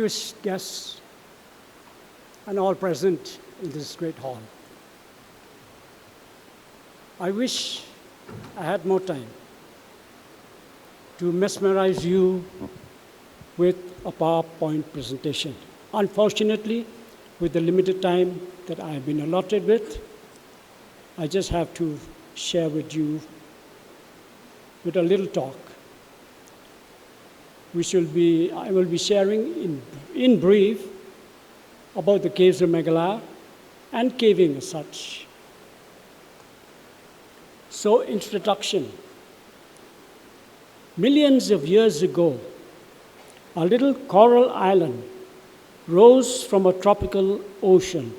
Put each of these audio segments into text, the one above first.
distinguished guests, and all present in this great hall. I wish I had more time to mesmerize you with a PowerPoint presentation. Unfortunately, with the limited time that I have been allotted with, I just have to share with you with a little talk. I will be sharing in brief about the caves of Meghalaya and caving as such. So, introduction. Millions of years ago, a little coral island rose from a tropical ocean,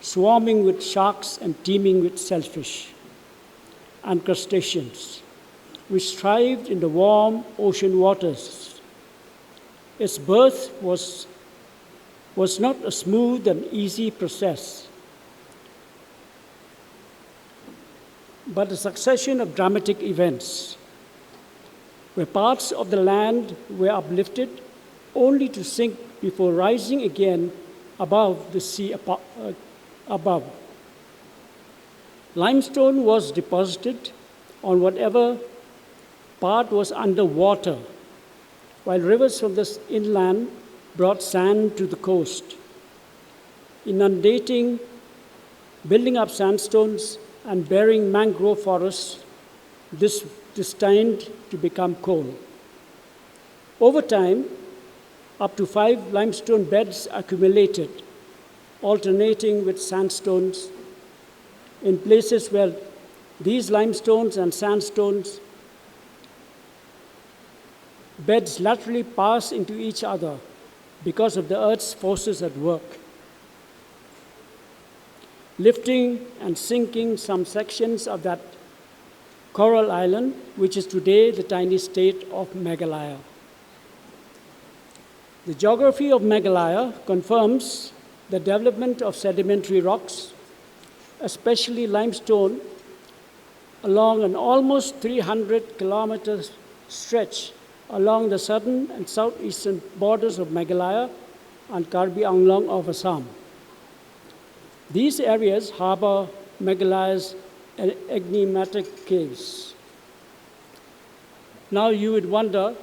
swarming with sharks and teeming with shellfish and crustaceans, which thrived in the warm ocean waters. Its birth was not a smooth and easy process, but a succession of dramatic events where parts of the land were uplifted only to sink before rising again above the sea above. Limestone was deposited on whatever part was under water, while rivers from the inland brought sand to the coast, inundating, building up sandstones, and bearing mangrove forests destined to become coal. Over time, up to 5 limestone beds accumulated, alternating with sandstones in places where these limestones and sandstones beds laterally pass into each other because of the Earth's forces at work, lifting and sinking some sections of that coral island, which is today the tiny state of Meghalaya. The geography of Meghalaya confirms the development of sedimentary rocks, especially limestone, along an almost 300-kilometer stretch along the southern and southeastern borders of Meghalaya and Karbi Anglong of Assam. These areas harbor Meghalaya's enigmatic caves. Now you would wonder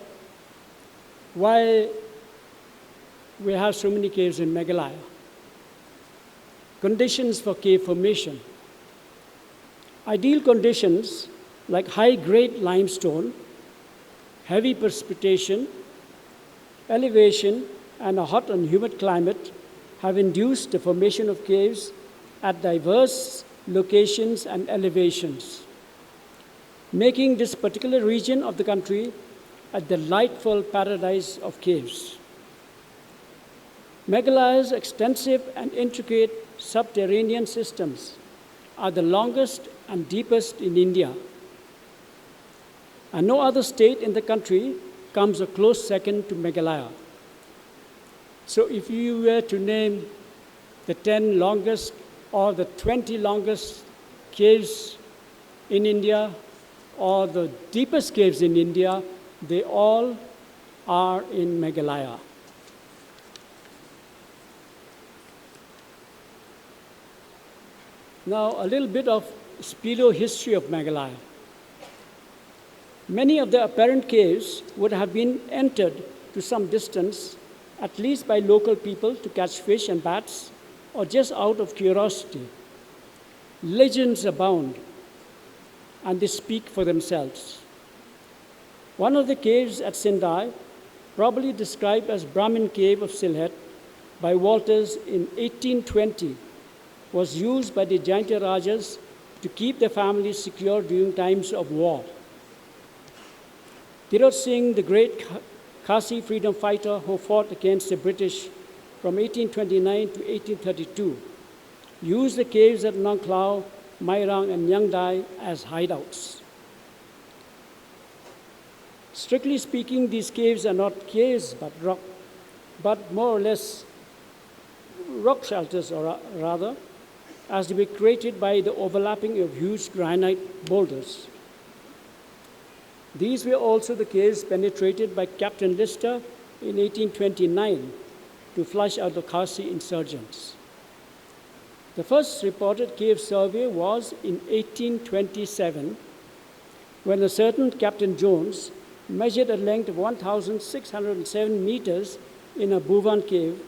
why we have so many caves in Meghalaya. Conditions for cave formation. Ideal conditions like high-grade limestone, heavy precipitation, elevation, and a hot and humid climate have induced the formation of caves at diverse locations and elevations, making this particular region of the country a delightful paradise of caves. Meghalaya's extensive and intricate subterranean systems are the longest and deepest in India, and no other state in the country comes a close second to Meghalaya. So if you were to name the 10 longest or the 20 longest caves in India or the deepest caves in India, they all are in Meghalaya. Now, a little bit of speleo history of Meghalaya. Many of the apparent caves would have been entered to some distance, at least by local people to catch fish and bats, or just out of curiosity. Legends abound, and they speak for themselves. One of the caves at Sindai, probably described as Brahmin Cave of Sylhet by Walters in 1820, was used by the Jaintia Rajas to keep their families secure during times of war. Tirat Singh, the great Khasi freedom fighter who fought against the British from 1829 to 1832, used the caves at Nong Klau, Mairang, and Nyangdai as hideouts. Strictly speaking, these caves are not caves, but more or less rock shelters, or rather, as they were created by the overlapping of huge granite boulders. These were also the caves penetrated by Captain Lister in 1829 to flush out the Khasi insurgents. The first reported cave survey was in 1827, when a certain Captain Jones measured a length of 1,607 meters in a Bhuvan cave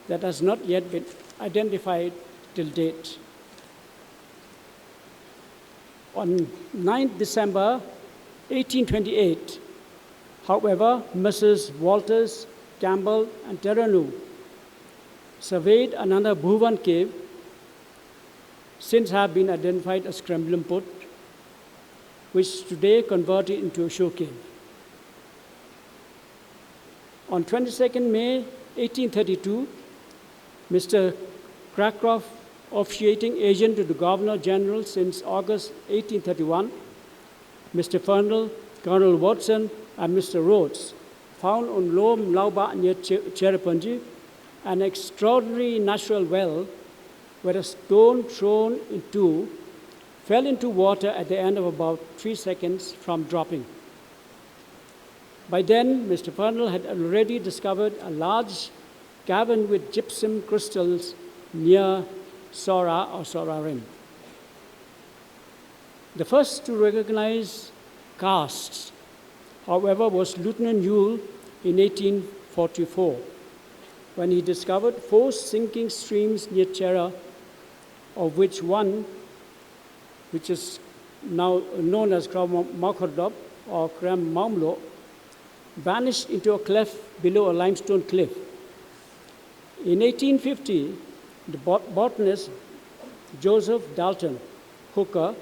that has not yet been identified till date. On 9 December 1828, however, Messrs. Walters, Campbell, and Terranu surveyed another Bhuvan cave, since have been identified as Kremlinput, which today converted into a show cave. On 22nd May 1832, Mr. Cracroft, officiating agent to the Governor General since August 1831, Mr. Fernell, Colonel Watson, and Mr. Rhodes, found on Low Mlauba near Cherrapunji an extraordinary natural well where a stone thrown into fell into water at the end of about 3 seconds from dropping. By then, Mr. Fernell had already discovered a large cavern with gypsum crystals near Sora or Sora Rim. The first to recognize casts, however, was Lieutenant Yule in 1844, when he discovered 4 sinking streams near Chera, of which one, which is now known as Kram Makhardab or Kram Mamlo, vanished into a cleft below a limestone cliff. In 1850, the botanist Joseph Dalton Hooker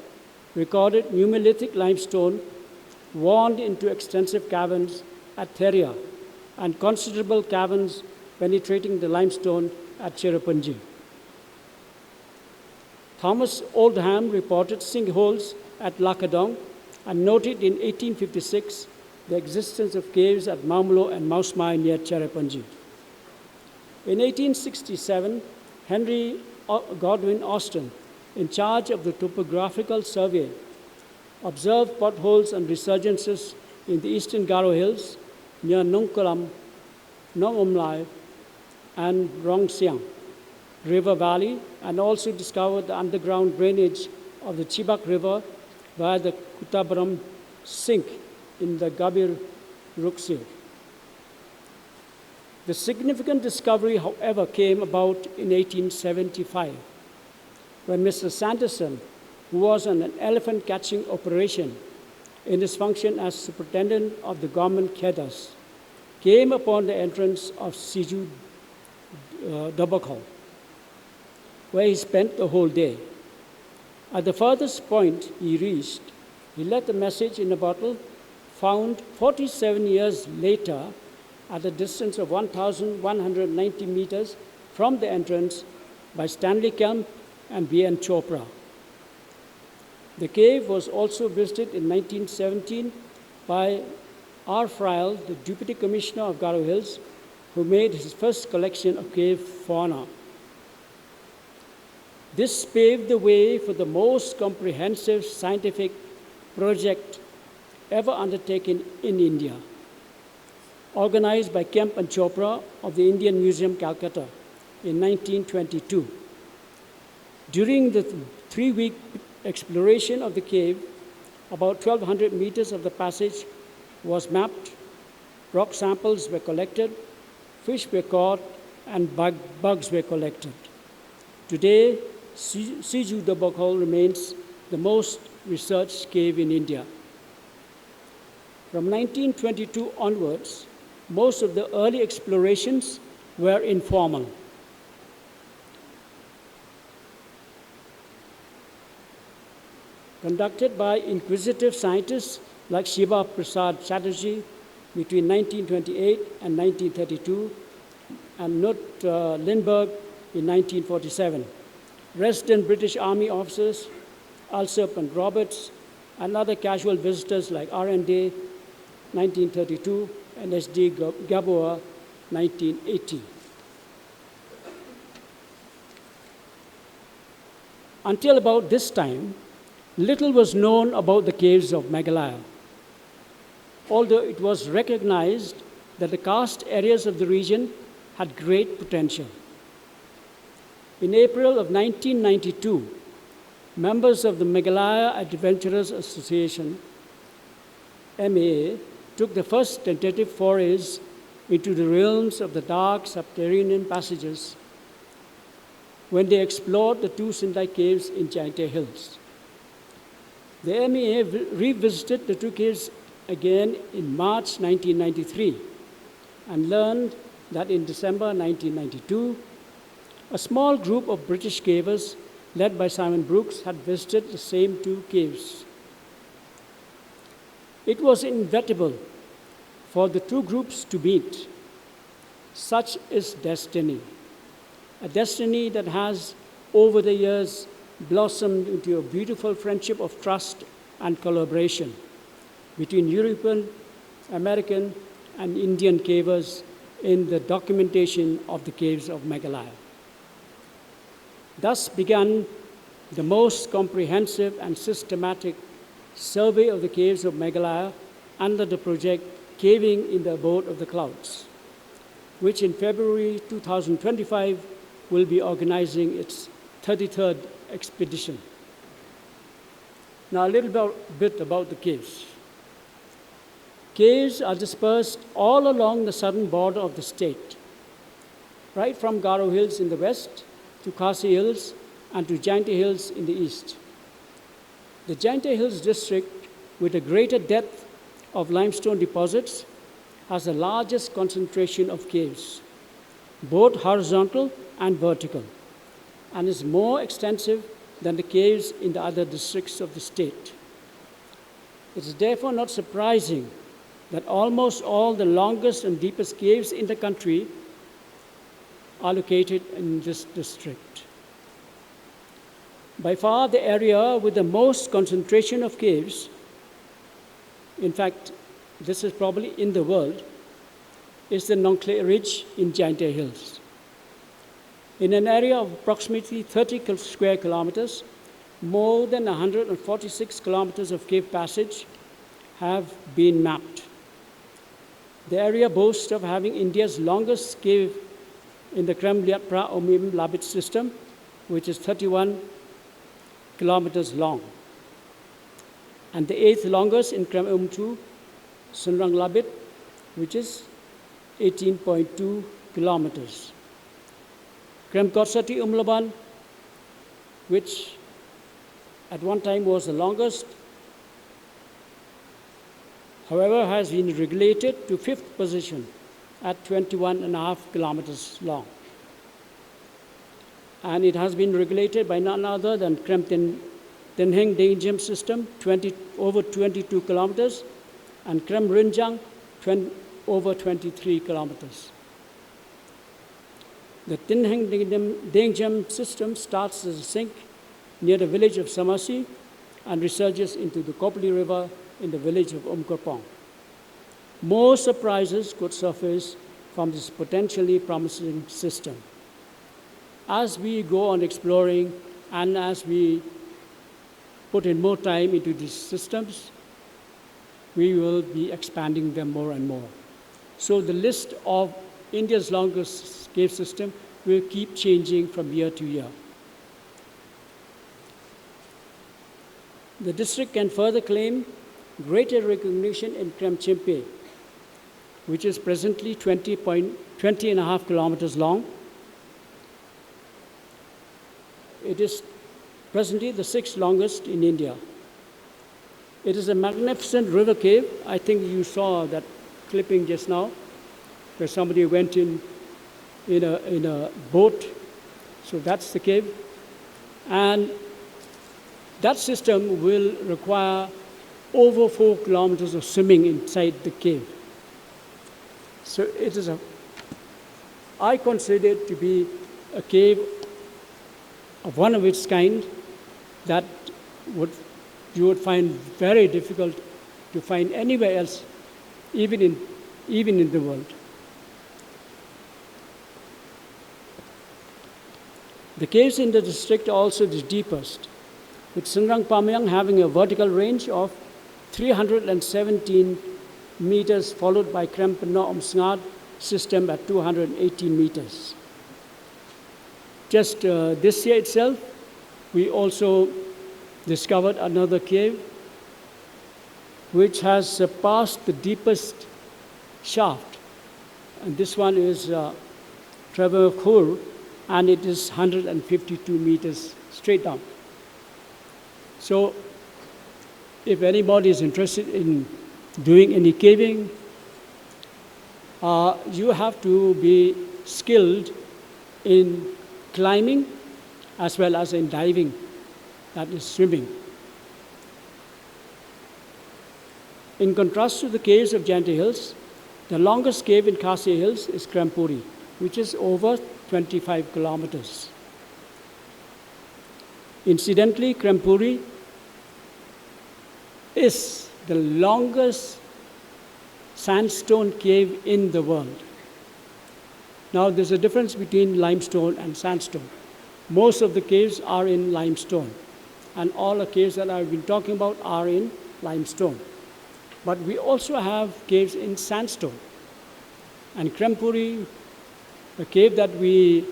recorded Numismatic limestone worn into extensive caverns at Theria and considerable caverns penetrating the limestone at Cherrapunji. Thomas Oldham reported sinkholes at Lakadong and noted in 1856 the existence of caves at Mamlo and Mausmai near Cherrapunji. In 1867, Henry Godwin Austin, in charge of the topographical survey, observed potholes and resurgences in the eastern Garo Hills near Nongkolam, Nongomlai, and Rongsiang River Valley, and also discovered the underground drainage of the Chibak River via the Kutabaram sink in the Gabir Ruksi. The significant discovery, however, came about in 1875, when Mr. Sanderson, who was on an elephant catching operation in his function as superintendent of the government Kedas, came upon the entrance of Siju Dabakhol, where he spent the whole day. At the furthest point he reached, he left a message in a bottle found 47 years later at a distance of 1,190 meters from the entrance by Stanley Kemp and B.N. Chopra. The cave was also visited in 1917 by R. Friel, the Deputy Commissioner of Garo Hills, who made his first collection of cave fauna. This paved the way for the most comprehensive scientific project ever undertaken in India, organized by Kemp and Chopra of the Indian Museum, Calcutta, in 1922. During the 3-week exploration of the cave, about 1,200 meters of the passage was mapped, rock samples were collected, fish were caught, and bugs were collected. Today, Siju Dabakhol remains the most researched cave in India. From 1922 onwards, most of the early explorations were informal. Conducted by inquisitive scientists like Shiva Prasad Chatterjee between 1928 and 1932, and Knut Lindberg in 1947. Resident British Army officers, Alsop and Roberts, and other casual visitors like R.N. Day, 1932, and S.D. Gaboa, 1980. Until about this time, little was known about the caves of Meghalaya, although it was recognized that the karst areas of the region had great potential. In April of 1992, members of the Meghalaya Adventurers Association, MAA, took the first tentative forays into the realms of the dark subterranean passages when they explored the two Sindai caves in Jaintia Hills. The MAA revisited the two caves again in March 1993 and learned that in December 1992, a small group of British cavers led by Simon Brooks had visited the same two caves. It was inevitable for the two groups to meet. Such is destiny, a destiny that has, over the years, blossomed into a beautiful friendship of trust and collaboration between European, American, and Indian cavers in the documentation of the caves of Meghalaya. Thus began the most comprehensive and systematic survey of the caves of Meghalaya under the project Caving in the Abode of the Clouds, which in February 2025 will be organizing its 33rd expedition. Now a little bit about the caves. Caves are dispersed all along the southern border of the state, right from Garo Hills in the west to Khasi Hills and to Jaintia Hills in the east. The Jaintia Hills district, with a greater depth of limestone deposits, has the largest concentration of caves, both horizontal and vertical, and is more extensive than the caves in the other districts of the state. It is therefore not surprising that almost all the longest and deepest caves in the country are located in this district. By far, the area with the most concentration of caves, in fact, this is probably in the world, is the Nongkle Ridge in Jaintia Hills. In an area of approximately 30 square kilometers, more than 146 kilometers of cave passage have been mapped. The area boasts of having India's longest cave in the Krem Liat Pra Omim Labit system, which is 31 kilometers long, and the 8th longest in Krem Umtu Sunrang Labit, which is 18.2 kilometers. Krem Kotsati Umlaban, which at one time was the longest, however, has been regulated to 5th position at 21.5 kilometers long. And it has been regulated by none other than Krem Tenheng Dengjam system, over 22 kilometers, and Krem Rinjang, over 23 kilometers. The Tenheng Dengjam system starts as a sink near the village of Samasi and resurges into the Kopli River in the village of Umkorpong. More surprises could surface from this potentially promising system. As we go on exploring and as we put in more time into these systems, we will be expanding them more and more. So the list of India's longest cave system will keep changing from year to year. The district can further claim greater recognition in Krem Chimpe, which is presently 20.5 kilometers long. It is presently the 6th longest in India. It is a magnificent river cave. I think you saw that clipping just now, where somebody went in a boat. So that's the cave. And that system will require over 4 kilometers of swimming inside the cave. So it is I consider it to be a cave of one of its kind that you would find very difficult to find anywhere else, even in the world. The caves in the district are also the deepest, with Sunrang Pamayang having a vertical range of 317 meters, followed by Krem Pano Omsngad system at 218 meters. Just this year itself, we also discovered another cave which has surpassed the deepest shaft. And this one is Travancore, and it is 152 meters straight down. So if anybody is interested in doing any caving, you have to be skilled in climbing as well as in diving, that is swimming. In contrast to the caves of Jaintia Hills, the longest cave in Khasi Hills is Krampuri, which is over 25 kilometers. Incidentally, Krampuri is the longest sandstone cave in the world. Now, there's a difference between limestone and sandstone. Most of the caves are in limestone, and all the caves that I've been talking about are in limestone. But we also have caves in sandstone. And Krampuri, a cave that we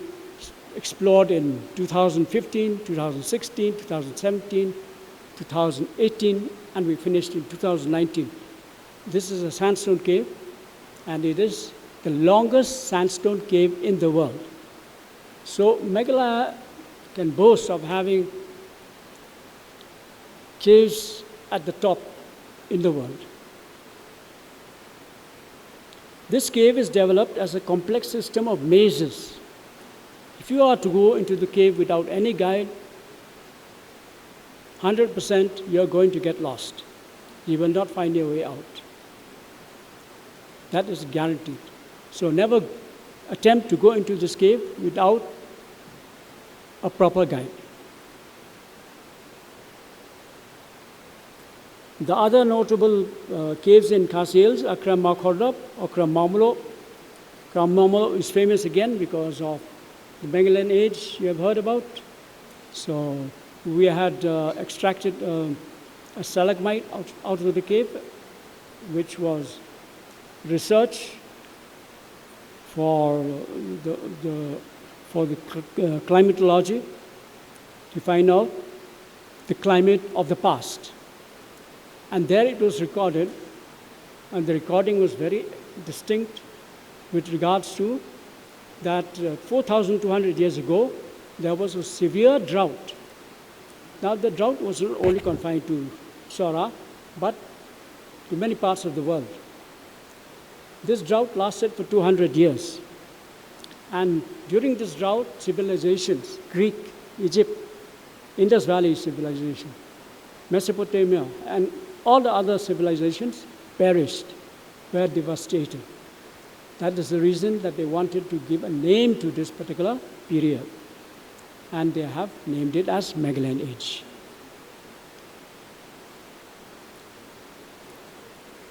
explored in 2015, 2016, 2017, 2018, and we finished in 2019. This is a sandstone cave, and it is the longest sandstone cave in the world. So Meghalaya can boast of having caves at the top in the world. This cave is developed as a complex system of mazes. If you are to go into the cave without any guide, 100% you're going to get lost. You will not find your way out. That is guaranteed. So never attempt to go into this cave without a proper guide. The other notable caves in Khasi Hills are Kram Makhordap or Kram Mamulo. Kram Mamulo is famous again because of the Meghalaya age you have heard about. So we had extracted a stalagmite out of the cave, which was research for the climatology to find out the climate of the past. And there it was recorded, and the recording was very distinct with regards to that 4,200 years ago, there was a severe drought. Now, the drought was not only confined to Sora, but to many parts of the world. This drought lasted for 200 years. And during this drought, civilizations, Greek, Egypt, Indus Valley civilization, Mesopotamia, and all the other civilizations perished, were devastated. That is the reason that they wanted to give a name to this particular period. And they have named it as Meghalaya Age.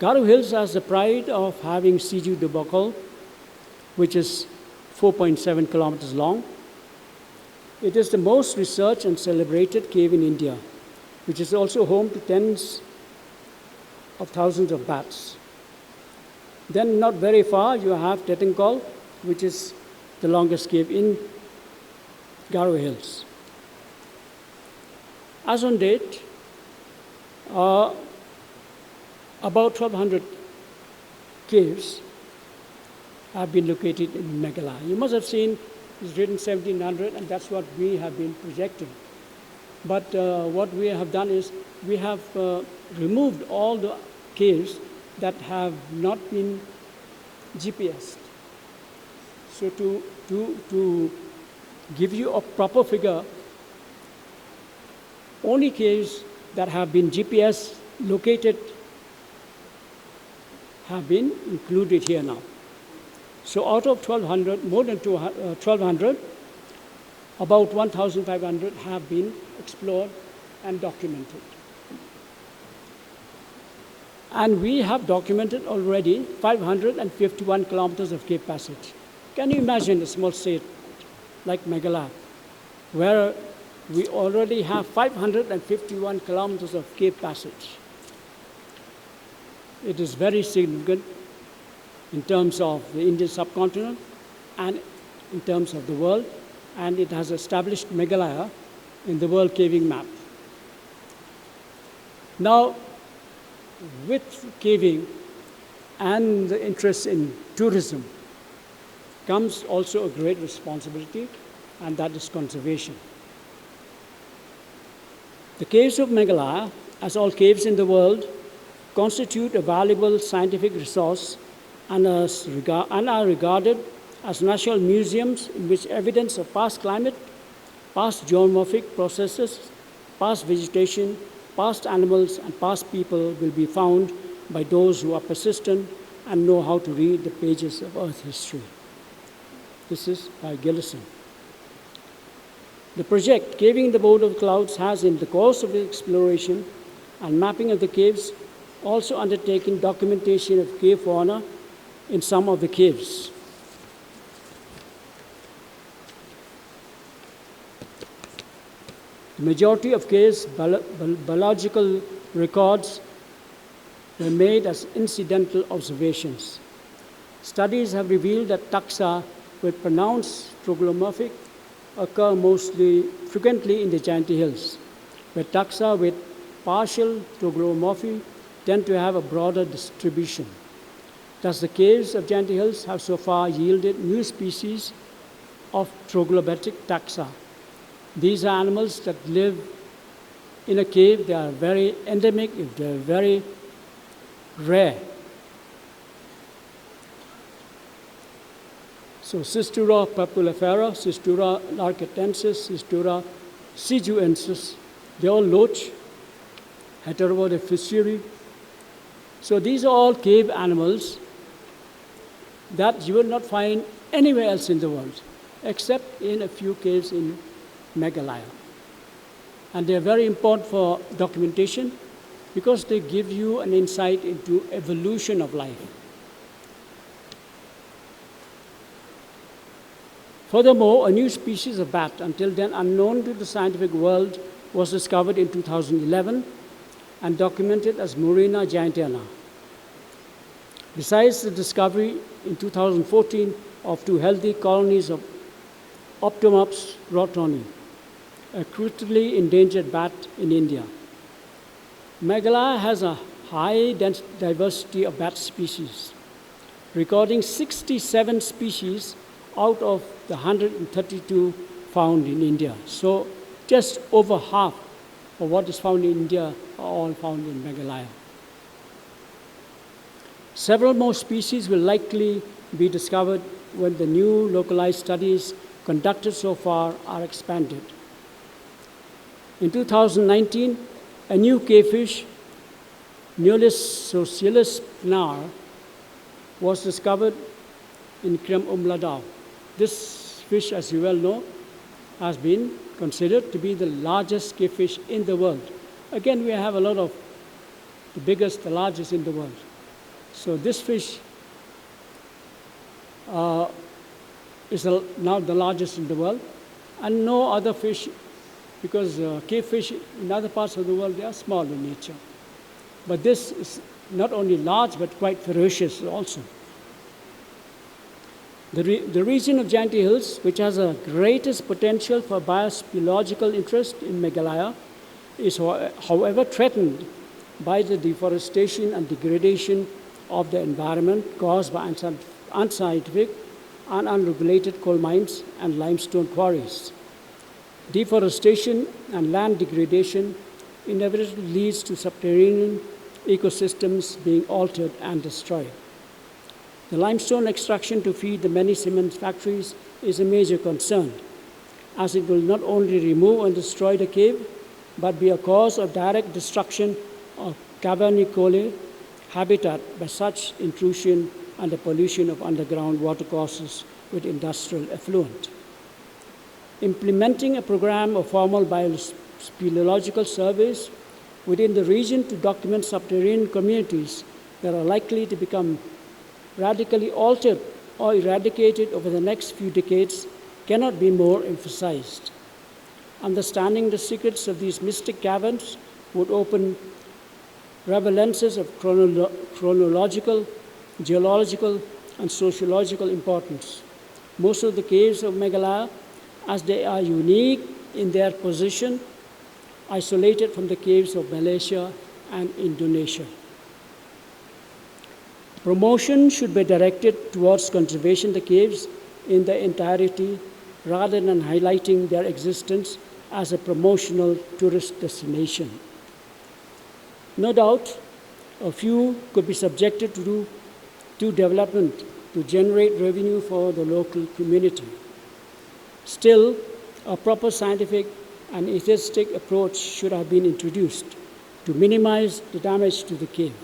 Garo Hills has the pride of having Siju Dubakal, which is 4.7 kilometers long. It is the most researched and celebrated cave in India, which is also home to tens of thousands of bats. Then not very far, you have Tetenkal, which is the longest cave in Garo Hills. As on date, about 1,200 caves have been located in Meghalaya. You must have seen it's written 1,700, and that's what we have been projecting. But what we have done is we have removed all the caves that have not been GPSed. So to give you a proper figure, only caves that have been GPS located have been included here now. So out of 1,200, more than 1,200, about 1,500 have been explored and documented. And we have documented already 551 kilometers of cave passage. Can you imagine a small state like Meghalaya, where we already have 551 kilometers of cave passage? It is very significant. in terms of the Indian subcontinent and in terms of the world, and it has established Meghalaya in the World Caving Map. Now, with caving and the interest in tourism comes also a great responsibility, and that is conservation. The caves of Meghalaya, as all caves in the world, constitute a valuable scientific resource and are regarded as national museums in which evidence of past climate, past geomorphic processes, past vegetation, past animals, and past people will be found by those who are persistent and know how to read the pages of Earth history. This is by Gillison. The project, Caving the Board of Clouds, has in the course of exploration and mapping of the caves also undertaken documentation of cave fauna in some of the caves. The majority of caves' biological records were made as incidental observations. Studies have revealed that taxa with pronounced troglomorphic occur frequently in the Jaintia Hills, where taxa with partial troglomorphy tend to have a broader distribution. Thus, the caves of Jaintia Hills have so far yielded new species of troglomatic taxa. These are animals that live in a cave. They are very endemic, they are very rare. So Cistura papulifera, Cistura narcatensis, Cistura sijuensis, they all loach, heteropoda fissuri. So these are all cave animals that you will not find anywhere else in the world, except in a few caves in Meghalaya. And they are very important for documentation because they give you an insight into evolution of life. Furthermore, a new species of bat, until then unknown to the scientific world, was discovered in 2011 and documented as Murina giantana. Besides the discovery in 2014 of 2 healthy colonies of Optomops rotoni, a critically endangered bat in India. Meghalaya has a high diversity of bat species, recording 67 species out of the 132 found in India. So just over half of what is found in India are all found in Meghalaya. Several more species will likely be discovered when the new localized studies conducted so far are expanded. In 2019, a new cavefish, Neolis socialis pnar, was discovered in Krem Umladao. This fish, as you well know, has been considered to be the largest cavefish in the world. Again, we have a lot of the biggest, the largest in the world. So this fish is now the largest in the world, and no other fish, because cavefish in other parts of the world, they are small in nature. But this is not only large, but quite ferocious also. The region of Jaintia Hills, which has the greatest potential for biospeleological interest in Meghalaya, is however threatened by the deforestation and degradation of the environment caused by unscientific and unregulated coal mines and limestone quarries. Deforestation and land degradation inevitably leads to subterranean ecosystems being altered and destroyed. The limestone extraction to feed the many cement factories is a major concern, as it will not only remove and destroy the cave, but be a cause of direct destruction of cavernicole habitat by such intrusion and the pollution of underground watercourses with industrial effluent. Implementing a program of formal biospeleological surveys within the region to document subterranean communities that are likely to become radically altered or eradicated over the next few decades cannot be more emphasized. Understanding the secrets of these mystic caverns would open relevances of chronological, geological, and sociological importance. Most of the caves of Meghalaya, as they are unique in their position, isolated from the caves of Malaysia and Indonesia. Promotion should be directed towards conservation of the caves in their entirety rather than highlighting their existence as a promotional tourist destination. No doubt, a few could be subjected to development to generate revenue for the local community. Still, a proper scientific and atheistic approach should have been introduced to minimize the damage to the cave.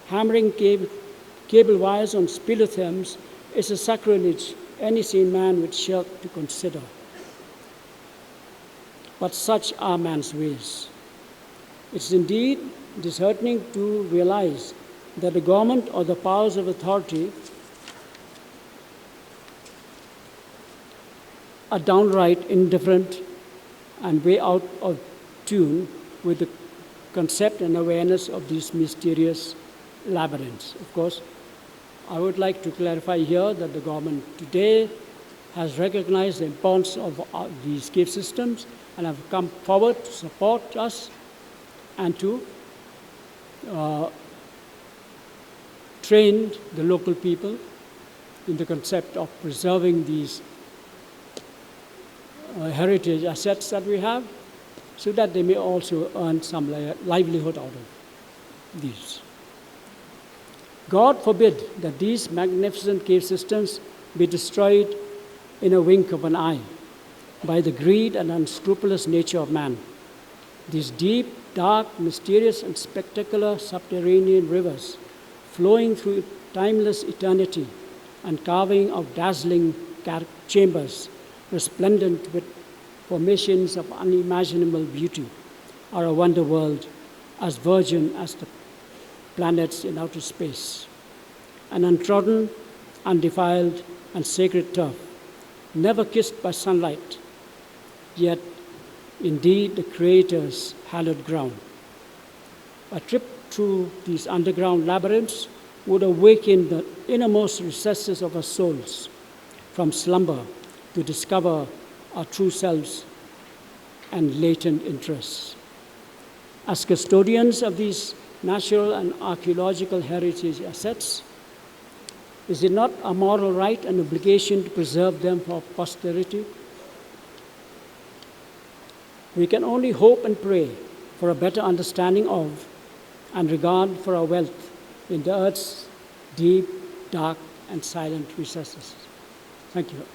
Hammering cable wires on speleothems is a sacrilege any sane man would shirk to consider. But such are man's ways. It's indeed disheartening to realize that the government or the powers of authority are downright indifferent and way out of tune with the concept and awareness of these mysterious labyrinths. Of course, I would like to clarify here that the government today has recognized the importance of these cave systems and have come forward to support us and to train the local people in the concept of preserving these heritage assets that we have, so that they may also earn some livelihood out of these. God forbid that these magnificent cave systems be destroyed in a wink of an eye by the greed and unscrupulous nature of man. These deep, dark, mysterious, and spectacular subterranean rivers flowing through timeless eternity and carving out dazzling chambers resplendent with formations of unimaginable beauty are a wonder world as virgin as the planets in outer space, an untrodden, undefiled, and sacred turf, never kissed by sunlight, yet indeed the Creator's hallowed ground. A trip through these underground labyrinths would awaken the innermost recesses of our souls from slumber to discover our true selves and latent interests. As custodians of these natural and archaeological heritage assets, is it not a moral right and obligation to preserve them for posterity? We can only hope and pray for a better understanding of and regard for our wealth in the earth's deep, dark, and silent recesses. Thank you.